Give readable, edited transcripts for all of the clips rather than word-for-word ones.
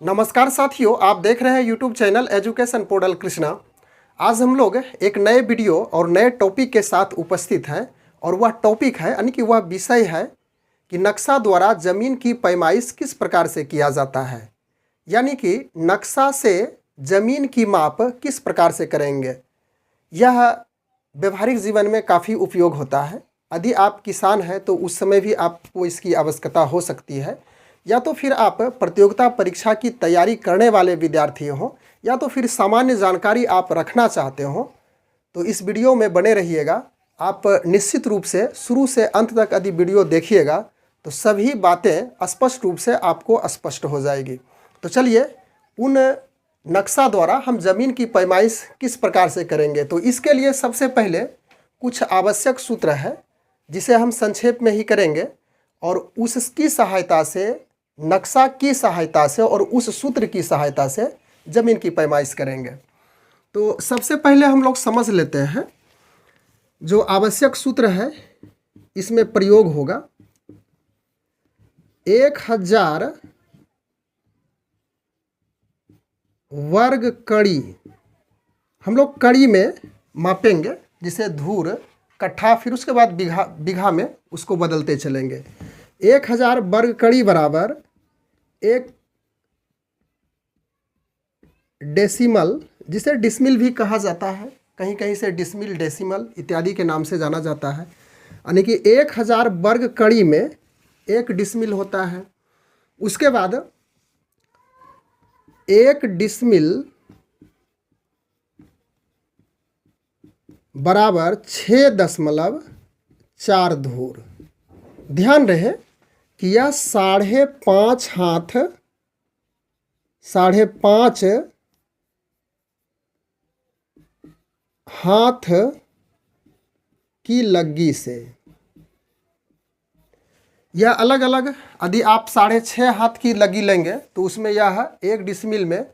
नमस्कार साथियों, आप देख रहे हैं YouTube channel education portal Krishna. आज हम लोग एक नए वीडियो और नए टॉपिक के साथ उपस्थित हैं और वह टॉपिक है यानी कि वह विषय है कि नक्शा द्वारा ज़मीन की पैमाइश किस प्रकार से किया जाता है, यानी कि नक्शा से ज़मीन की माप किस प्रकार से करेंगे। यह व्यवहारिक जीवन में काफ़ी उपयोग होता है। यदि आप किसान हैं तो उस समय भी आपको इसकी आवश्यकता हो सकती है, या तो फिर आप प्रतियोगिता परीक्षा की तैयारी करने वाले विद्यार्थी हों, या तो फिर सामान्य जानकारी आप रखना चाहते हों, तो इस वीडियो में बने रहिएगा। आप निश्चित रूप से शुरू से अंत तक यदि वीडियो देखिएगा तो सभी बातें स्पष्ट रूप से आपको स्पष्ट हो जाएगी। तो चलिए, उन नक्शा द्वारा हम ज़मीन की पैमाइश किस प्रकार से करेंगे। तो इसके लिए सबसे पहले कुछ आवश्यक सूत्र है जिसे हम संक्षेप में ही करेंगे, और उसकी सहायता से, नक्शा की सहायता से और उस सूत्र की सहायता से ज़मीन की पैमाइश करेंगे। तो सबसे पहले हम लोग समझ लेते हैं जो आवश्यक सूत्र है, इसमें प्रयोग होगा 1000 वर्ग कड़ी। हम लोग कड़ी में मापेंगे, जिसे धूर, कट्ठा, फिर उसके बाद बीघा में उसको बदलते चलेंगे। 1000 वर्ग कड़ी बराबर 1 डेसिमल, जिसे डिसमिल भी कहा जाता है, कहीं कहीं से डिसमिल, डेसिमल इत्यादि के नाम से जाना जाता है। यानी कि 1000 वर्ग कड़ी में 1 डिसमिल होता है। उसके बाद 1 डिसमिल बराबर 6.4 धूर। ध्यान रहे कि यह 5.5 हाथ, 5.5 हाथ की लग्गी से, यह अलग अलग, यदि आप 6.5 हाथ की लग्गी लेंगे तो उसमें यह 1 डिसमिल में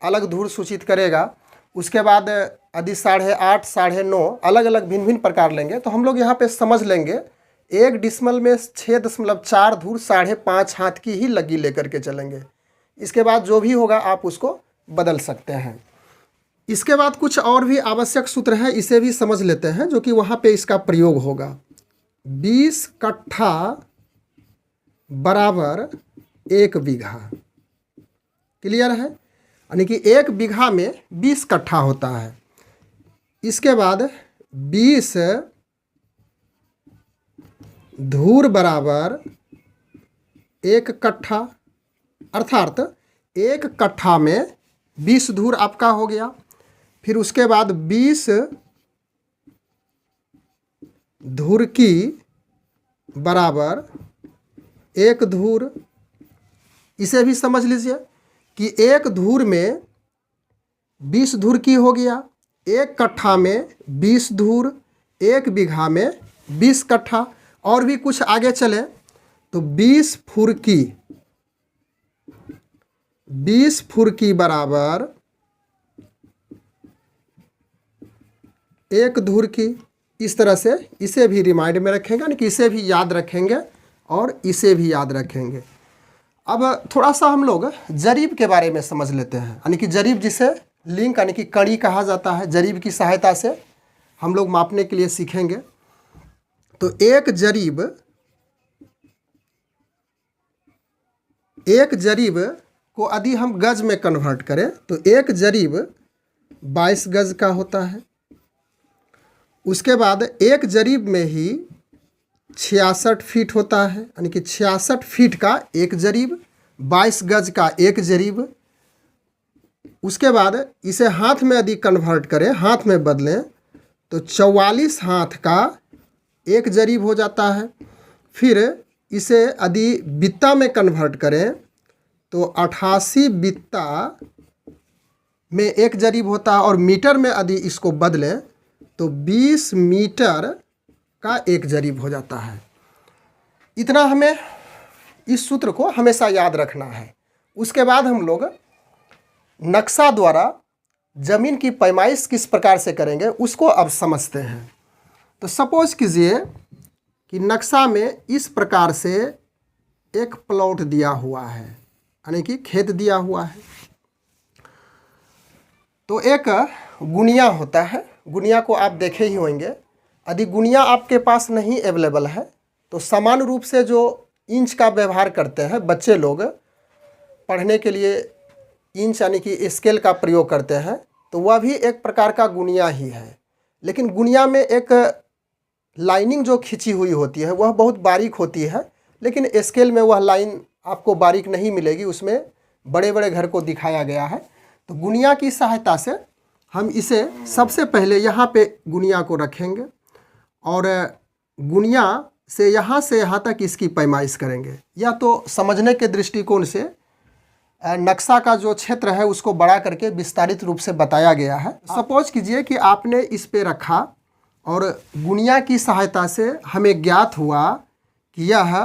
अलग धूर सूचित करेगा। उसके बाद यदि 8.5, 9.5 अलग अलग भिन्न भिन्न प्रकार लेंगे तो हम लोग यहाँ पे समझ लेंगे 1 डिसमिल में 6.4 धूर 5.5 हाथ की ही लग्गी लेकर के चलेंगे। इसके बाद जो भी होगा आप उसको बदल सकते हैं। इसके बाद कुछ और भी आवश्यक सूत्र है, इसे भी समझ लेते हैं, जो कि वहाँ पे इसका प्रयोग होगा। 20 कट्ठा बराबर 1 बीघा। क्लियर है? यानी कि 1 बीघा में 20 कट्ठा होता है। इसके बाद 20 धूर बराबर 1 कट्ठा, अर्थात 1 कट्ठा में 20 धूर आपका हो गया। फिर उसके बाद 20 धूर की बराबर 1 धूर। इसे भी समझ लीजिए कि 1 धूर में 20 धूर की हो गया, 1 कट्ठा में 20 धूर, 1 बीघा में 20 कट्ठा। और भी कुछ आगे चले तो 20 फुरकी बराबर 1 धूर की। इस तरह से इसे भी रिमाइंड में रखेंगे, यानी कि इसे भी याद रखेंगे और इसे भी याद रखेंगे। अब थोड़ा सा हम लोग जरीब के बारे में समझ लेते हैं, यानी कि जरीब जिसे लिंक यानी कि कड़ी कहा जाता है। जरीब की सहायता से हम लोग मापने के लिए सीखेंगे। तो एक जरीब को यदि हम गज में कन्वर्ट करें तो 1 जरीब 22 गज का होता है। उसके बाद 1 जरीब में ही 66 फीट होता है, यानी कि 66 फीट का 1 जरीब, 22 गज का 1 जरीब। उसके बाद इसे हाथ में यदि कन्वर्ट करें, हाथ में बदलें, तो 44 हाथ का 1 जरीब हो जाता है। फिर इसे यदि बित्ता में कन्वर्ट करें तो 88 बित्ता में 1 जरीब होता है, और मीटर में यदि इसको बदलें तो 20 मीटर का 1 जरीब हो जाता है। इतना हमें इस सूत्र को हमेशा याद रखना है। उसके बाद हम लोग नक्शा द्वारा ज़मीन की पैमाइश किस प्रकार से करेंगे उसको अब समझते हैं। तो सपोज कीजिए कि नक्शा में इस प्रकार से एक प्लॉट दिया हुआ है। यानी कि खेत दिया हुआ है। तो एक गुनिया होता है, गुनिया को आप देखे ही होंगे। यदि गुनिया आपके पास नहीं अवेलेबल है तो सामान्य रूप से जो इंच का व्यवहार करते हैं बच्चे लोग, पढ़ने के लिए इंच यानी कि स्केल का प्रयोग करते हैं, तो वह भी एक प्रकार का गुनिया ही है। लेकिन गुनिया में एक लाइनिंग जो खिंची हुई होती है वह बहुत बारीक होती है, लेकिन स्केल में वह लाइन आपको बारीक नहीं मिलेगी, उसमें बड़े बड़े घर को दिखाया गया है। तो गुनिया की सहायता से हम इसे सबसे पहले यहाँ पे गुनिया को रखेंगे और गुनिया से यहाँ तक इसकी पैमाइश करेंगे। या तो समझने के दृष्टिकोण से नक्शा का जो क्षेत्र है उसको बड़ा करके विस्तारित रूप से बताया गया है। सपोज कीजिए कि आपने इस पे रखा और गुनिया की सहायता से हमें ज्ञात हुआ कि यह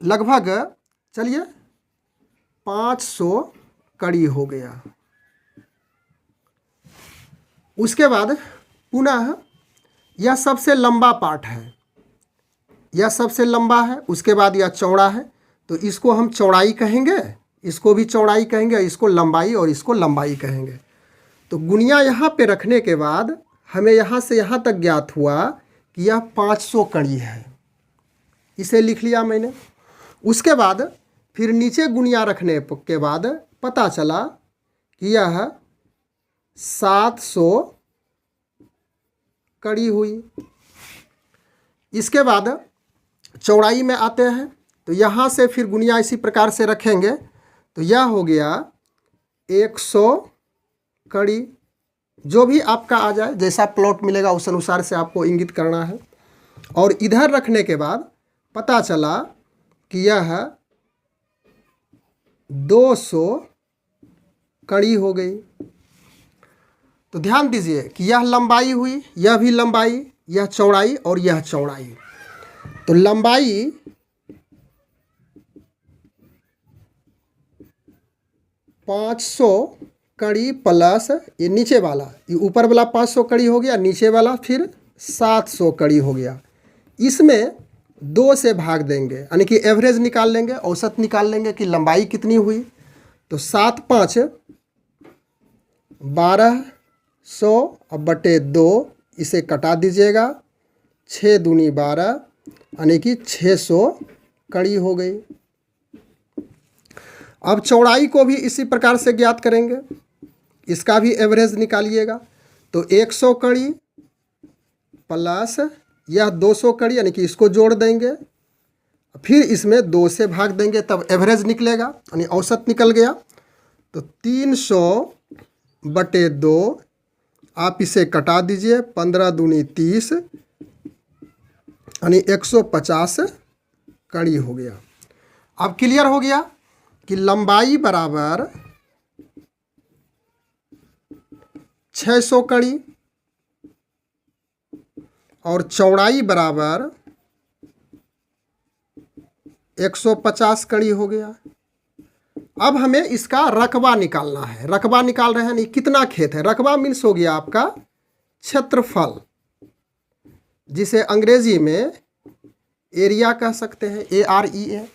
लगभग चलिए 500 कड़ी हो गया। उसके बाद पुनः यह सबसे लंबा पार्ट है, यह सबसे लंबा है। उसके बाद यह चौड़ा है, तो इसको हम चौड़ाई कहेंगे, इसको भी चौड़ाई कहेंगे, इसको लंबाई और इसको लंबाई कहेंगे। तो गुनिया यहाँ पे रखने के बाद हमें यहाँ से यहाँ तक ज्ञात हुआ कि यह 500 कड़ी है, इसे लिख लिया मैंने। उसके बाद फिर नीचे गुनिया रखने के बाद पता चला कि यह 700 कड़ी हुई। इसके बाद चौड़ाई में आते हैं, तो यहाँ से फिर गुनिया इसी प्रकार से रखेंगे, तो यह हो गया 100 कड़ी। जो भी आपका आ जाए, जैसा प्लॉट मिलेगा उस अनुसार से आपको इंगित करना है। और इधर रखने के बाद पता चला कि यह 200 कड़ी हो गई। तो ध्यान दीजिए कि यह लंबाई हुई, यह भी लंबाई, यह चौड़ाई और यह चौड़ाई। तो लंबाई 500 कड़ी प्लस ये नीचे वाला, ये ऊपर वाला 500 कड़ी हो गया, नीचे वाला फिर 700 कड़ी हो गया। इसमें 2 से भाग देंगे, यानी कि एवरेज निकाल लेंगे, औसत निकाल लेंगे कि लंबाई कितनी हुई। तो 7 5 1200 अब बटे 2, इसे कटा दीजिएगा, 6 दूनी 12, यानी कि 600 कड़ी हो गई। अब चौड़ाई को भी इसी प्रकार से ज्ञात करेंगे, इसका भी एवरेज निकालिएगा। तो 100 कड़ी प्लस यह 200 कड़ी, यानी कि इसको जोड़ देंगे, फिर इसमें 2 से भाग देंगे, तब एवरेज निकलेगा, यानी औसत निकल गया। तो 300 बटे 2, आप इसे कटा दीजिए, 15 दूनी 30, यानी 150 कड़ी हो गया। अब क्लियर हो गया कि लंबाई बराबर 600 कड़ी और चौड़ाई बराबर 150 कड़ी हो गया। अब हमें इसका रकबा निकालना है। रकबा निकाल रहे हैं, नहीं कितना खेत है। रकबा मीन्स हो गया आपका क्षेत्रफल, जिसे अंग्रेजी में एरिया कह सकते हैं, AREA।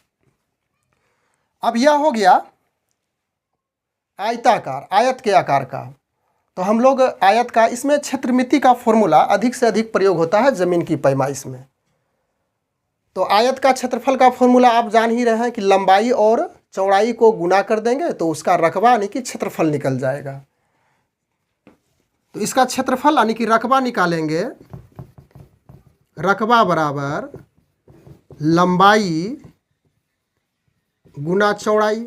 अब यह हो गया आयताकार, आयत के आकार का। तो हम लोग आयत का, इसमें क्षेत्रमिति का फॉर्मूला अधिक से अधिक प्रयोग होता है ज़मीन की पैमाइश में। तो आयत का क्षेत्रफल का फॉर्मूला आप जान ही रहे हैं कि लंबाई और चौड़ाई को गुना कर देंगे तो उसका रकबा यानी कि क्षेत्रफल निकल जाएगा। तो इसका क्षेत्रफल यानी कि रकबा निकालेंगे, रकबा बराबर लंबाई गुना चौड़ाई।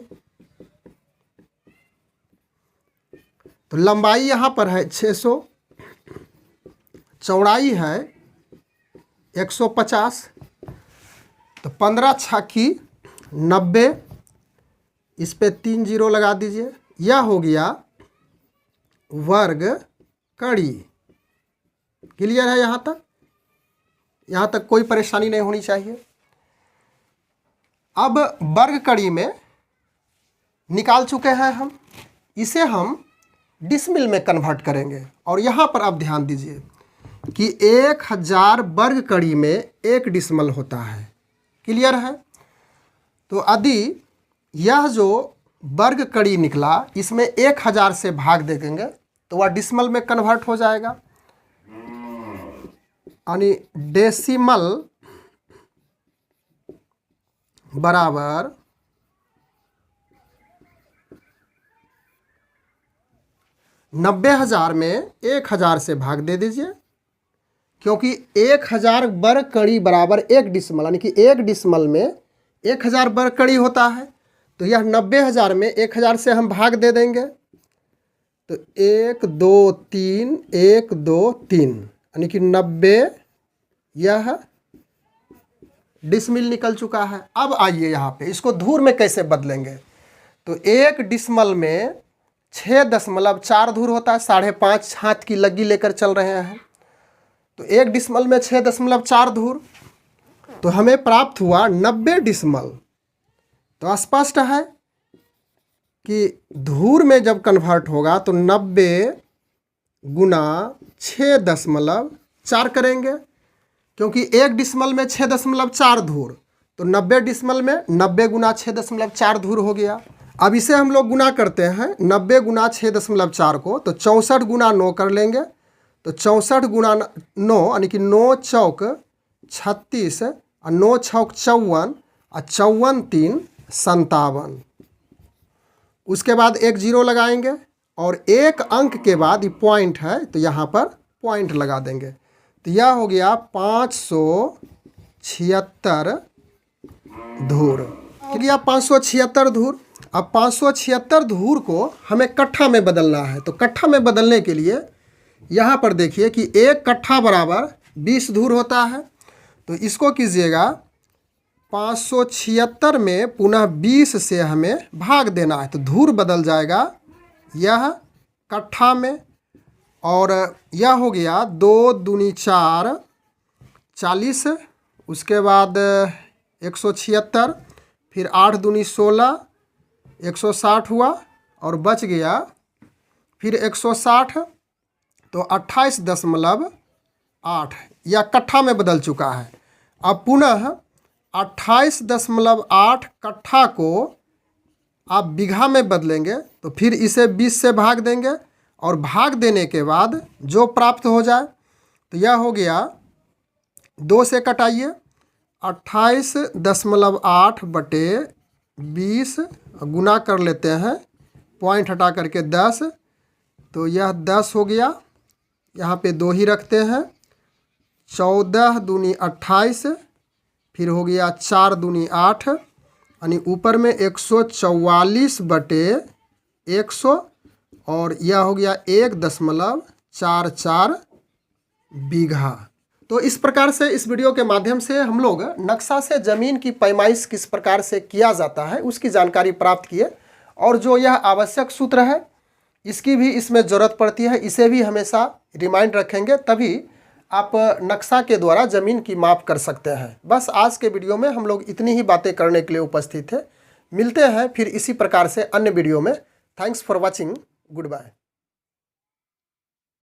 तो लंबाई यहाँ पर है 600, चौड़ाई है 150, तो 15 छक्की 90, इस पे 3 जीरो लगा दीजिए। यह हो गया वर्ग कड़ी। क्लियर है यहाँ तक? यहाँ तक कोई परेशानी नहीं होनी चाहिए। अब वर्ग कड़ी में निकाल चुके हैं हम, इसे हम डिसमिल में कन्वर्ट करेंगे। और यहाँ पर आप ध्यान दीजिए कि 1000 वर्ग कड़ी में 1 डिसमिल होता है। क्लियर है? तो यदि यह जो वर्ग कड़ी निकला इसमें 1000 से भाग दे देंगे तो वह डिसिमल में कन्वर्ट हो जाएगा, यानी डेसिमल बराबर 90,000 में 1000 से भाग दे दीजिए, क्योंकि 1000 वर्ग कड़ी बराबर 1 डिसिमल, यानी कि 1 डिसिमल में 1000 वर्ग कड़ी होता है। तो यह 90,000 में 1000 से हम भाग दे देंगे तो 1 2 3 1 2 3, यानी कि 90 यह डिसमिल निकल चुका है। अब आइए यहाँ पे इसको धूर में कैसे बदलेंगे। तो 1 डिसमल में 6.4 धूर होता है, 5.5 हाथ की लग्गी लेकर चल रहे हैं। तो 1 डिसमल में 6.4 धूर, तो हमें प्राप्त हुआ 90 डिसमल। तो स्पष्ट है कि धूर में जब कन्वर्ट होगा तो 90 गुना 6.4 करेंगे, क्योंकि 1 डिसमल में 6.4 धूर, तो 90 डिसमल में 90 गुना 6.4 धूर हो गया। अब इसे हम लोग गुना करते हैं 90 गुना 6.4 को, तो 64 गुना 9 कर लेंगे। तो 64 गुना 9 यानी कि 9 चौक 36 और 9 छौक 54 और 54 3 57। उसके बाद एक जीरो लगाएंगे और एक अंक के बाद ये पॉइंट है तो यहाँ पर पॉइंट लगा देंगे। तो यह हो गया 576 धूर। क्लियर, 576 धूर। अब 576 धूर को हमें कट्ठा में बदलना है। तो कट्ठा में बदलने के लिए यहाँ पर देखिए कि 1 कट्ठा बराबर 20 धूर होता है। तो इसको कीजिएगा 576 में पुनः 20 से हमें भाग देना है, तो धूर बदल जाएगा यह कट्ठा में। और यह हो गया 2 दूनी 4 40, उसके बाद 176, फिर 8 दूनी 16 160 हुआ और बच गया फिर 160, तो 28.8 यह कट्ठा में बदल चुका है। अब पुनः 28.8 कट्ठा को आप बीघा में बदलेंगे तो फिर इसे 20 से भाग देंगे और भाग देने के बाद जो प्राप्त हो जाए। तो यह हो गया 2 से कटाइए 28.8 बटे 20 गुना कर लेते हैं, पॉइंट हटा करके 10, तो यह 10 हो गया। यहाँ पे 2 ही रखते हैं। 14 दूनी 28, फिर हो गया 4 दूनी 8, यानी ऊपर में 144 बटे 100 और यह हो गया 1.44 बीघा। तो इस प्रकार से इस वीडियो के माध्यम से हम लोग नक्शा से ज़मीन की पैमाइश किस प्रकार से किया जाता है उसकी जानकारी प्राप्त किए, और जो यह आवश्यक सूत्र है इसकी भी इसमें ज़रूरत पड़ती है, इसे भी हमेशा रिमाइंड रखेंगे, तभी आप नक्शा के द्वारा ज़मीन की माप कर सकते हैं। बस आज के वीडियो में हम लोग इतनी ही बातें करने के लिए उपस्थित थे। मिलते हैं फिर इसी प्रकार से अन्य वीडियो में। Thanks for watching, good bye.